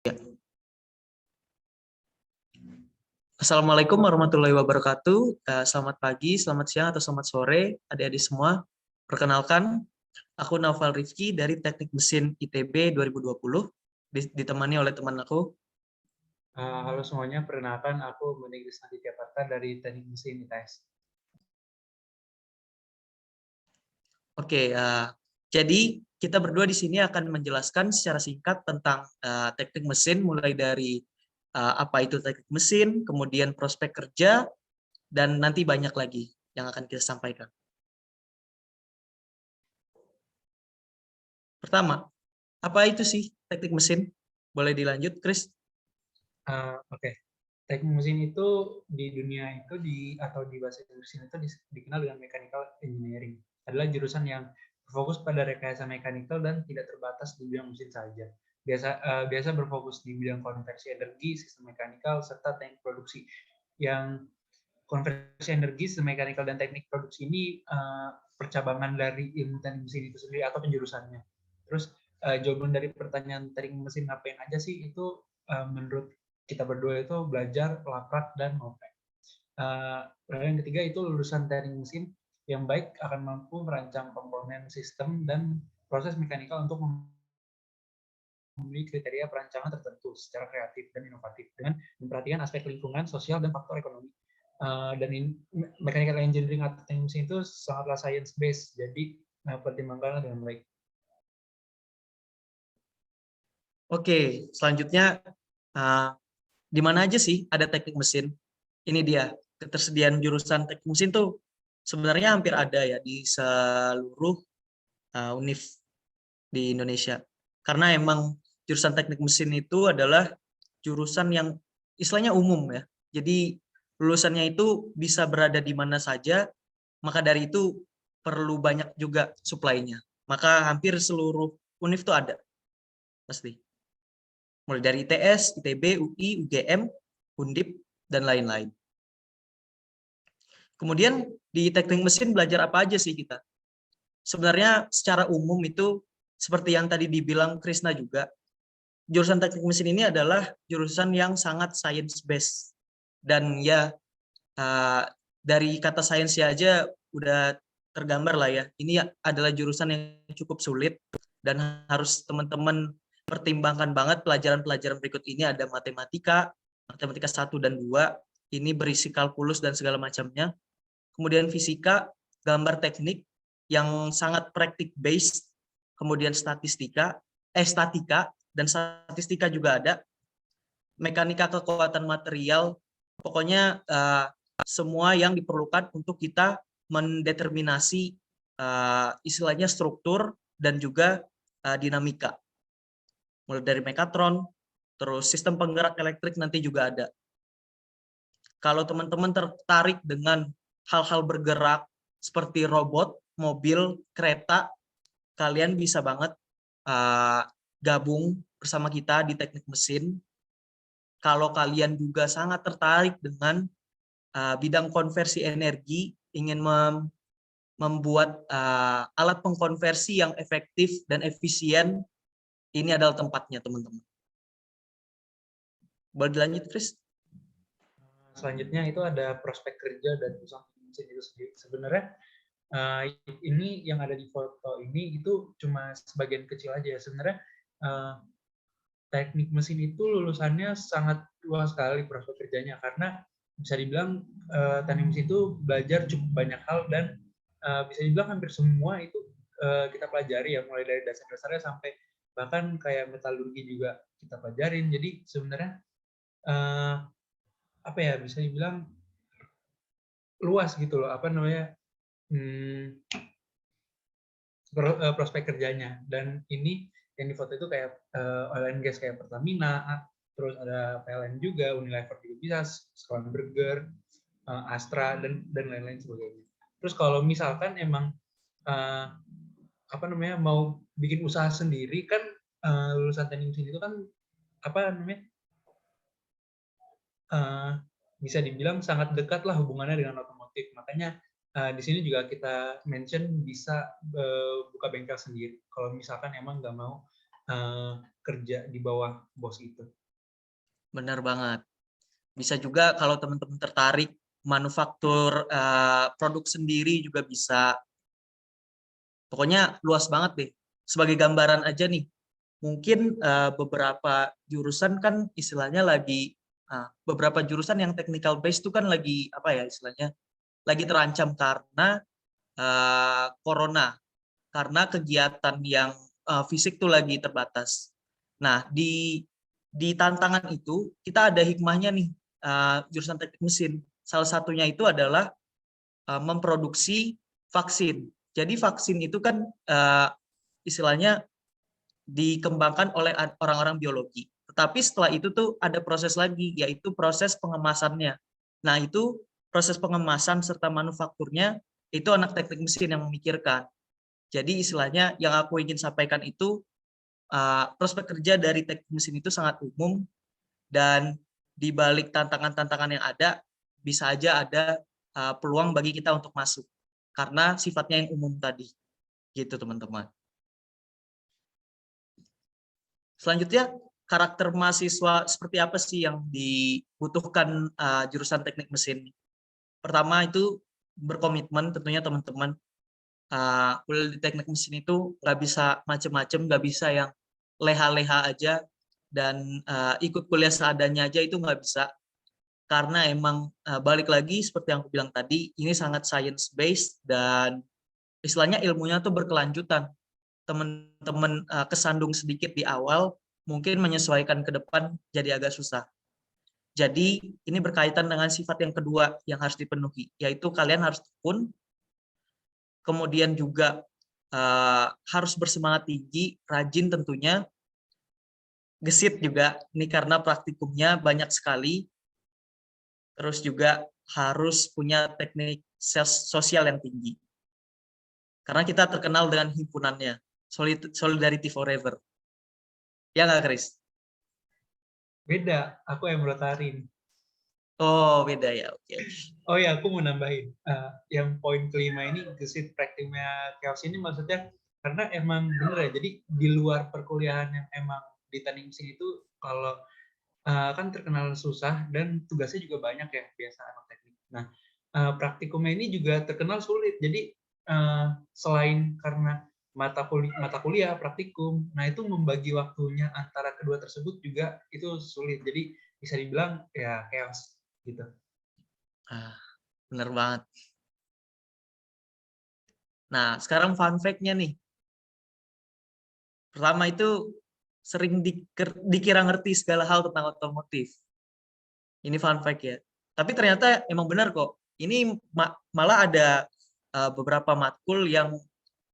Ya. Assalamualaikum warahmatullahi wabarakatuh. Selamat pagi, selamat siang, atau selamat sore, adik-adik semua. Perkenalkan, aku Naufal Rifki dari Teknik Mesin ITB 2020, ditemani oleh teman aku. Halo semuanya, perkenalkan aku Muning Krisnaditya Parta dari Teknik Mesin ITS. Oke, jadi kita berdua di sini akan menjelaskan secara singkat tentang teknik mesin, mulai dari apa itu teknik mesin, kemudian prospek kerja, dan nanti banyak lagi yang akan kita sampaikan. Pertama, apa itu sih teknik mesin? Boleh dilanjut, Chris? Oke. Teknik mesin itu di dunia itu atau di bahasa mesin itu dikenal dengan mechanical engineering. Adalah jurusan yang berfokus pada rekayasa mekanikal dan tidak terbatas di bidang mesin saja. Biasa berfokus di bidang konversi energi, sistem mekanikal, serta teknik produksi. Yang konversi energi, sistem mekanikal, dan teknik produksi ini percabangan dari ilmu teknik mesin itu sendiri atau penjurusannya. Terus jawaban dari pertanyaan teknik mesin ngapain aja sih, itu menurut kita berdua itu belajar, laprak, dan ngoprek. Yang ketiga itu lulusan teknik mesin yang baik akan mampu merancang komponen sistem dan proses mekanikal untuk memenuhi kriteria perancangan tertentu secara kreatif dan inovatif dengan memperhatikan aspek lingkungan, sosial, dan faktor ekonomi. Dan mechanical engineering atau teknik mesin itu sangatlah science based, jadi pertimbangkanlah dengan baik. Oke, selanjutnya di mana aja sih ada teknik mesin? Ini dia, ketersediaan jurusan teknik mesin tuh sebenarnya hampir ada ya di seluruh univ di Indonesia. Karena emang jurusan teknik mesin itu adalah jurusan yang istilahnya umum ya. Jadi lulusannya itu bisa berada di mana saja, maka dari itu perlu banyak juga supply-nya. Maka hampir seluruh univ itu ada, pasti. Mulai dari ITS, ITB, UI, UGM, Undip, dan lain-lain. Kemudian di teknik mesin belajar apa aja sih kita? Sebenarnya secara umum itu seperti yang tadi dibilang Krisna juga, jurusan teknik mesin ini adalah jurusan yang sangat science based. Dan ya dari kata science aja udah tergambar lah ya. Ini adalah jurusan yang cukup sulit dan harus teman-teman pertimbangkan banget pelajaran-pelajaran berikut ini. Ada matematika 1 dan 2, ini berisi kalkulus dan segala macamnya. Kemudian fisika, gambar teknik yang sangat praktik based, kemudian statika, dan statistika juga ada. Mekanika kekuatan material, pokoknya semua yang diperlukan untuk kita mendeterminasi istilahnya struktur dan juga dinamika. Mulai dari mekatron, terus sistem penggerak elektrik nanti juga ada. Kalau teman-teman tertarik dengan hal-hal bergerak seperti robot, mobil, kereta, kalian bisa banget gabung bersama kita di teknik mesin. Kalau kalian juga sangat tertarik dengan bidang konversi energi, ingin membuat alat pengkonversi yang efektif dan efisien, ini adalah tempatnya, teman-teman. Boleh dilanjut, Chris? Selanjutnya itu ada prospek kerja dan usaha mesin itu sendiri. Sebenarnya ini yang ada di foto ini itu cuma sebagian kecil aja. Sebenarnya teknik mesin itu lulusannya sangat luas sekali prospek kerjanya, karena bisa dibilang teknik mesin itu belajar cukup banyak hal, dan bisa dibilang hampir semua itu kita pelajari ya, mulai dari dasar-dasarnya sampai bahkan kayak metalurgi juga kita pelajarin. Jadi sebenarnya apa ya, bisa dibilang luas gitu loh, apa namanya, prospek kerjanya. Dan ini yang di foto itu kayak oil and gas kayak Pertamina, terus ada PLN juga, Unilever juga bisa, Schlumberger, Astra, dan lain-lain sebagainya. Terus kalau misalkan emang apa namanya, mau bikin usaha sendiri kan, lulusan teknik mesin itu kan apa namanya, bisa dibilang sangat dekat lah hubungannya dengan otomotif. Makanya di sini juga kita mention bisa buka bengkel sendiri kalau misalkan emang nggak mau kerja di bawah bos itu. Benar banget. Bisa juga kalau teman-teman tertarik manufaktur produk sendiri juga bisa. Pokoknya luas banget deh. Sebagai gambaran aja nih, mungkin beberapa jurusan kan istilahnya lagi beberapa jurusan yang technical base itu kan lagi apa ya istilahnya lagi terancam karena corona, karena kegiatan yang fisik tuh lagi terbatas. Nah, di tantangan itu kita ada hikmahnya nih, jurusan teknik mesin. Salah satunya itu adalah memproduksi vaksin. Jadi vaksin itu kan istilahnya dikembangkan oleh orang-orang biologi. Tetapi setelah itu tuh ada proses lagi, yaitu proses pengemasannya. Nah, itu proses pengemasan serta manufakturnya itu anak teknik mesin yang memikirkan. Jadi istilahnya yang aku ingin sampaikan itu prospek kerja dari teknik mesin itu sangat umum dan di balik tantangan-tantangan yang ada bisa aja ada peluang bagi kita untuk masuk karena sifatnya yang umum tadi. Gitu teman-teman. Selanjutnya karakter mahasiswa seperti apa sih yang dibutuhkan jurusan teknik mesin? Pertama itu berkomitmen tentunya teman-teman. Kuliah di teknik mesin itu nggak bisa macem-macem, nggak bisa yang leha-leha aja dan ikut kuliah seadanya aja itu nggak bisa karena emang balik lagi seperti yang aku bilang tadi ini sangat science based dan istilahnya ilmunya tuh berkelanjutan. Teman-teman kesandung sedikit di awal mungkin menyesuaikan ke depan jadi agak susah. Jadi ini berkaitan dengan sifat yang kedua yang harus dipenuhi, yaitu kalian harus tekun, kemudian juga harus bersemangat tinggi, rajin tentunya, gesit juga, ini karena praktikumnya banyak sekali, terus juga harus punya teknik sosial yang tinggi. Karena kita terkenal dengan himpunannya, Solidarity Forever. Ya nggak, Chris? Beda, aku Embrotarin. Oh, beda ya, oke. Oh ya, aku mau nambahin. Yang poin kelima ini, gesit praktiknya chaos ini maksudnya, karena emang bener ya, jadi di luar perkuliahan yang emang di teknik mesin itu, kalau kan terkenal susah dan tugasnya juga banyak ya, biasa anak teknik. Nah, praktikumnya ini juga terkenal sulit. Jadi, selain karena mata kuliah, praktikum, nah itu membagi waktunya antara kedua tersebut juga itu sulit. Jadi bisa dibilang ya chaos gitu. Bener banget. Nah, sekarang fun fact-nya nih. Pertama itu sering dikira ngerti segala hal tentang otomotif. Ini fun fact ya. Tapi ternyata emang benar kok. Ini malah ada beberapa matkul yang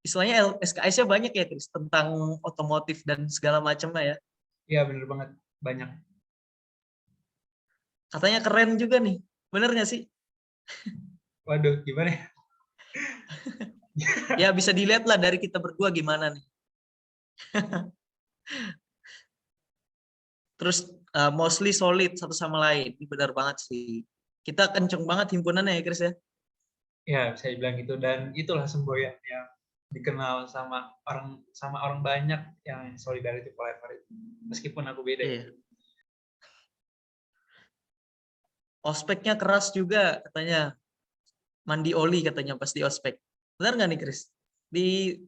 istilahnya SKS-nya banyak ya, Chris, tentang otomotif dan segala macamnya ya. Iya, bener banget. Banyak. Katanya keren juga nih. Bener nggak sih? Waduh, gimana ya? Ya bisa dilihat lah dari kita berdua gimana nih. Terus mostly solid satu sama lain. Ini benar banget sih. Kita kenceng banget himpunannya ya, Chris ya. Ya, bisa dibilang gitu. Dan itulah semboyan yang dikenal sama orang banyak yang solidarity forever itu. Meskipun aku beda. Iya. Ospeknya keras juga katanya. Mandi oli katanya pas di ospek. Benar nggak nih, Chris? Di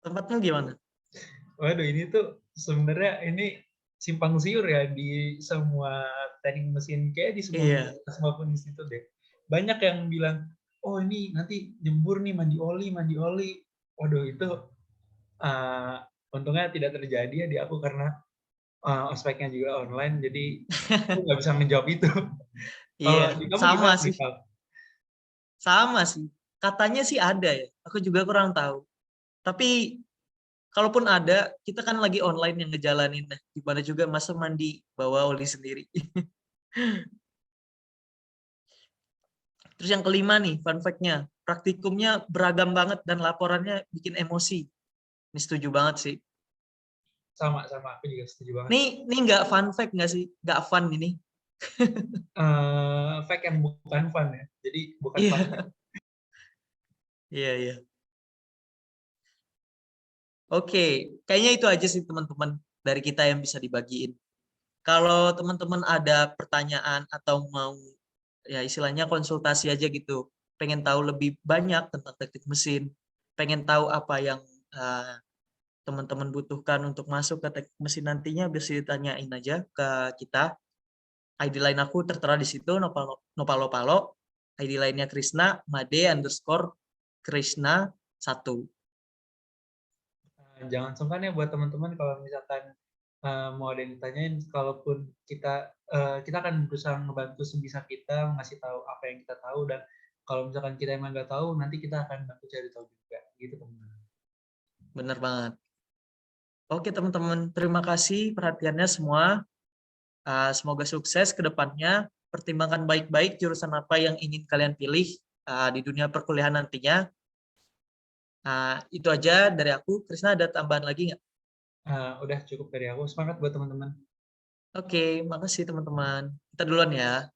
tempatmu gimana? Waduh, ini tuh sebenarnya ini simpang siur ya di semua teknik mesin, kayak di semua Iya. universitas maupun institut deh. Banyak yang bilang, oh ini nanti nyembur nih mandi oli. Waduh, itu untungnya tidak terjadi ya di aku karena ospeknya juga online, jadi aku nggak bisa menjawab itu. Iya, Kalau di kamu sama gimana sih. nih, Val? Sama sih. Katanya sih ada ya. Aku juga kurang tahu. Tapi kalaupun ada, kita kan lagi online yang ngejalanin. Nah, gimana juga masa mandi bawa oli sendiri. Terus yang kelima nih, fun fact-nya. Praktikumnya beragam banget dan laporannya bikin emosi. Ini setuju banget sih. Sama, aku juga setuju banget. Nih nggak fun fact nggak sih? Nggak fun ini. Fact yang bukan fun ya, jadi bukan fun. Iya, iya. Oke, kayaknya itu aja sih teman-teman dari kita yang bisa dibagiin. Kalau teman-teman ada pertanyaan atau mau ya istilahnya konsultasi aja gitu, pengen tahu lebih banyak tentang teknik mesin, pengen tahu apa yang teman-teman butuhkan untuk masuk ke teknik mesin nantinya bisa ditanyain aja ke kita. ID line aku tertera di situ Nopalo, ID lainnya Krisna Made_Krishna 1. Jangan sungkan ya buat teman-teman kalau misalkan mau ada yang ditanyain, kalaupun kita akan berusaha ngebantu sebisa kita, ngasih tahu apa yang kita tahu, dan kalau misalkan kita emang nggak tahu, nanti kita akan bantu cari tahu juga, gitu teman-teman. Bener banget. Oke teman-teman, terima kasih perhatiannya semua. Semoga sukses ke depannya. Pertimbangkan baik-baik jurusan apa yang ingin kalian pilih di dunia perkuliahan nantinya. Itu aja dari aku. Krisna ada tambahan lagi nggak? Udah cukup dari aku. Semangat buat teman-teman. Oke, makasih teman-teman. Kita duluan ya.